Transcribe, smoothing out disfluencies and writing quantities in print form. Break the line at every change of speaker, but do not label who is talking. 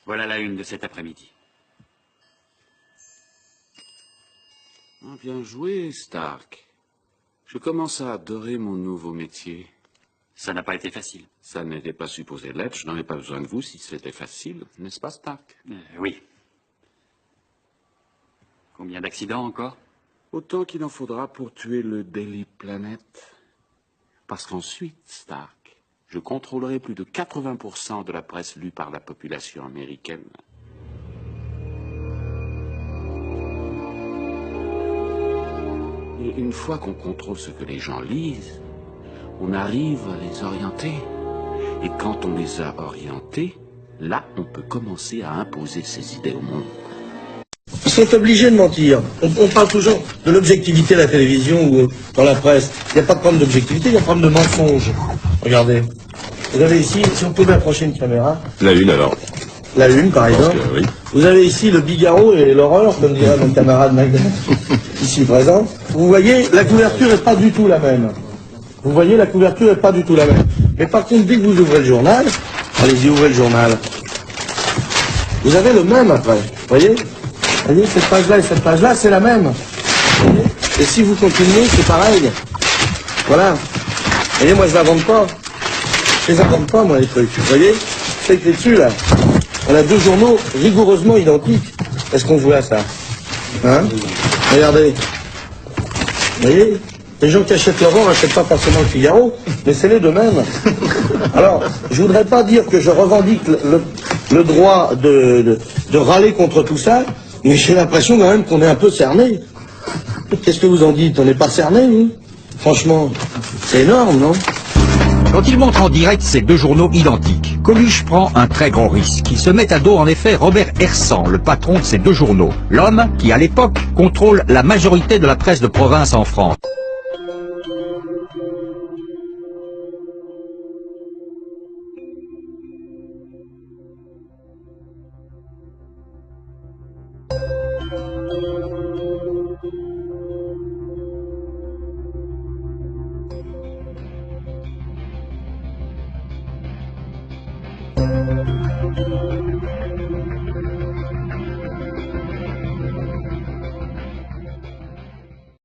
Voilà la une de cet après-midi.
Bien joué, Stark. Je commence à adorer mon nouveau métier.
Ça n'a pas été facile.
Ça n'était pas supposé l'être, je n'en ai pas besoin de vous si c'était facile, n'est-ce pas, Stark?
Oui. Combien d'accidents encore?
Autant qu'il en faudra pour tuer le Daily Planet. Parce qu'ensuite, Stark, je contrôlerai plus de 80% de la presse lue par la population américaine. Et une fois qu'on contrôle ce que les gens lisent, on arrive à les orienter. Et quand on les a orientés, là, on peut commencer à imposer ses idées au monde.
Ils sont obligés de mentir. On parle toujours de l'objectivité à la télévision ou dans la presse. Il n'y a pas de problème d'objectivité, il y a un problème de mensonge. Regardez. Vous avez ici, si vous pouvez approcher une caméra.
La une alors.
La une, par exemple.
Oui.
Vous avez ici le Bigaro et l'horreur, comme dirait mon camarade Magda, ici présent. Vous voyez, la couverture n'est pas du tout la même. Vous voyez, la couverture n'est pas du tout la même. Mais par contre, dès que vous ouvrez le journal, allez-y, ouvrez le journal. Vous avez le même après. Vous voyez, cette page-là et cette page-là, c'est la même. Vous voyez, et si vous continuez, c'est pareil. Voilà. Vous voyez, moi, je ne l'invente pas. Je les invente pas, moi, les trucs. Vous voyez, c'est écrit dessus, là. On a deux journaux rigoureusement identiques. Est-ce qu'on voit ça? Hein? Regardez. Vous voyez? Les gens qui achètent Laurent n'achètent pas forcément le Figaro, mais c'est les deux mêmes. Alors, je voudrais pas dire que je revendique le droit de râler contre tout ça, mais j'ai l'impression quand même qu'on est un peu cerné. Qu'est-ce que vous en dites? On n'est pas cerné, nous? Franchement, c'est énorme, non?
Quand il montre en direct ces deux journaux identiques, Coluche prend un très grand risque. Il se met à dos en effet Robert Hersant, le patron de ces deux journaux. L'homme qui, à l'époque, contrôle la majorité de la presse de province en France.